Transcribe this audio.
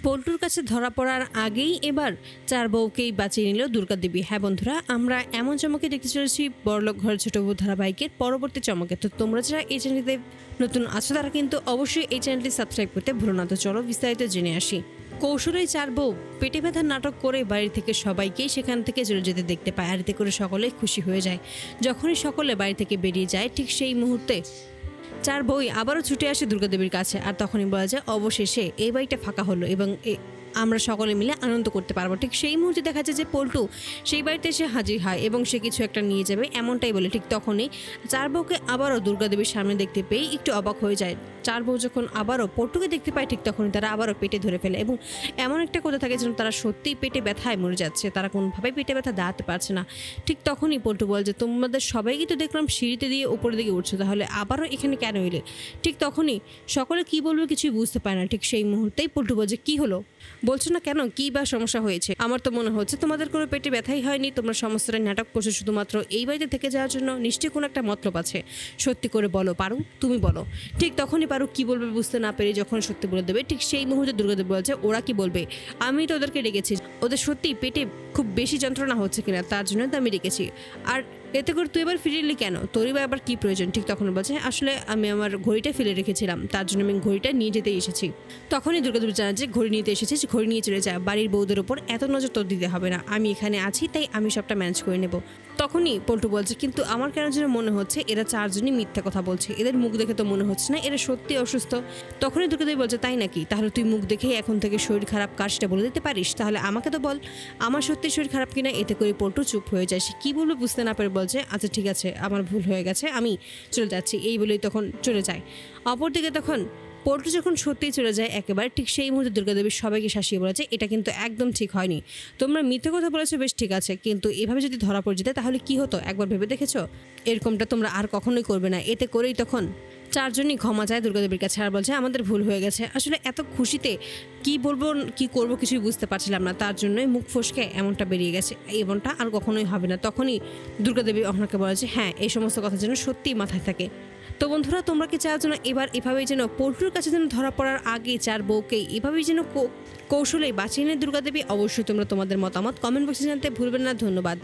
পল্টুর কাছে ধরা পড়ার আগেই এবার চার বউকেই বাঁচিয়ে নিল দুর্গাদেবী। হ্যাঁ বন্ধুরা, আমরা এমন চমকে দেখতে চলেছি বড়লোক ঘরের ছোট বউ ধারাবাহিকের পরবর্তী চমকে। তো তোমরা যারা এই চ্যানেলটিতে নতুন আছো তারা কিন্তু অবশ্যই এই চ্যানেলটি সাবস্ক্রাইব করতে ভুলো না। তো চলো বিস্তারিত জেনে আসি। কৌশলেই চার বউ পেটে ব্যথার নাটক করে বাড়ি থেকে সবাইকেই সেখান থেকে চলে যেতে দেখতে পায়, আর এতে করে সকলেই খুশি হয়ে যায়। যখনই সকলে বাড়ি থেকে বেরিয়ে যায় ঠিক সেই মুহূর্তে চার বই আবারও ছুটে আসে দুর্গাদেবীর কাছে, আর তখনই বলা যায় অবশেষে এই বাড়িটা ফাঁকা হলো এবং আমরা সকলে মিলে আনন্দ করতে পারবো। ঠিক সেই মুহূর্তে দেখা যায় যে পল্টু সেই বাড়িতে এসে হাজির হয় এবং সে কিছু একটা নিয়ে যাবে এমনটাই বলে। ঠিক তখনই চার বউকে আবারও দুর্গাদেবীর সামনে দেখতে পেয়ে একটু অবাক হয়ে যায়। চার বউ যখন আবারও পল্টুকে দেখতে পায় ঠিক তখনই তারা আবারও পেটে ধরে ফেলে এবং এমন একটা কথা থাকে যেন তারা সত্যিই পেটে ব্যথায় মরে যাচ্ছে, তারা কোনোভাবে পেটে ব্যথা দাঁড়াতে পারছে না। ঠিক তখনই পল্টু বলে যে তোমাদের সবাইকে তো দেখলাম সিঁড়িতে দিয়ে উপরের দিকে উঠছে, তাহলে আবারও এখানে কেন এলে? ঠিক তখনই সকলে কি বলবে কিছুই বুঝতে পারে না। ঠিক সেই মুহূর্তেই পল্টু বলে যে কী হলো, বলছো না কেন, কী বা সমস্যা হয়েছে? আমার তো মনে হচ্ছে তোমাদের কোনো পেটে ব্যথাই হয়নি, তোমরা সমস্তটাই নাটক করছো শুধুমাত্র এই বাড়িতে থেকে যাওয়ার জন্য। নিশ্চয়ই কোনো একটা মতলব আছে, সত্যি করে বলো পারু, তুমি বলো। ঠিক তখনই পারু কি বলবে বুঝতে না পেরে যখন সত্যি বলে দেবে ঠিক সেই মুহূর্তে দুর্গাদেবী বলছে ওরা কি বলবে, আমি তো ওদেরকে রেখেছি, ওদের সত্যি পেটে খুব বেশি যন্ত্রণা হচ্ছে কিনা তার জন্য তো আমি রেখেছি। আর এতে করে তুই এবার ফিরে এলি কেন, তোরই বা আবার কী প্রয়োজন? ঠিক তখন বলছে আসলে আমি আমার ঘড়িটা ফেলে রেখেছিলাম, তার জন্য আমি ঘড়িটা নিয়ে যেতে এসেছি। তখনই দুর্গাদেবী জানা যে ঘড়ি নিতে এসেছিস, ঘড়ি নিয়ে চলে যায়। বাড়ির বউদের ওপর এত নজর তোর দিতে হবে না, আমি এখানে আছি তাই আমি সবটা ম্যানেজ করে নেব। তখনই পল্টু বলছে কিন্তু আমার কেন যেন মনে হচ্ছে এরা চারজনই মিথ্যা কথা বলছে, এদের মুখ দেখে তো মনে হচ্ছে না এরা সত্যি অসুস্থ। তখনই দুর্গাদেবী বলছে তাই নাকি, তাহলে তুই মুখ দেখেই এখন থেকে শরীর খারাপ কার সেটা বলে দিতে পারিস? তাহলে আমাকে তো বল আমার সত্যি শরীর খারাপ কিনা। এতে করে পল্টু চুপ হয়ে যায়, সে কী বলবে বুঝতে না পেরে বলছে আচ্ছা ঠিক আছে আমার ভুল হয়ে গেছে, আমি চলে যাচ্ছি, এই বলেই তখন চলে যায়। অপরদিকে তখন পল্টু যখন সত্যিই চলে যায় একেবারে ঠিক সেই মুহূর্তে দুর্গাদেবী সবাইকে শাসিয়ে বলেছে এটা কিন্তু একদম ঠিক হয়নি, তোমরা মিথ্যে কথা বলেছো বেশ ঠিক আছে, কিন্তু এভাবে যদি ধরা পড়ে যেতে তাহলে কি হতো একবার ভেবে দেখেছো? এরকমটা তোমরা আর কখনোই করবে না। এতে করেই তখন চারজনই ক্ষমা চায় দুর্গাদেবীর কাছে আর বলছে আমাদের ভুল হয়ে গেছে। আসলে এত খুশিতে কি বলবো কি করব কিছুই বুঝতে পারছিলাম না, তার জন্যই মুখ ফসকে এমনটা বেরিয়ে গেছে, এমনটা আর কখনোই হবে না। তখনই দুর্গাদেবী ওনাকে বলে যে হ্যাঁ এই সমস্ত কথা যেন সত্যিই মাথায় থাকে। তো বন্ধুরা তোমরা কি চাও যেন এবার এভাবেই যেন পল্টুর কাছে যেন ধরা পড়ার আগে চার বউকেই এভাবেই যেন কৌশলে বাঁচিয়ে নেয় দুর্গাদেবী? অবশ্যই তোমরা তোমাদের মতামত কমেন্ট বক্সে জানতে ভুলবেন না। ধন্যবাদ।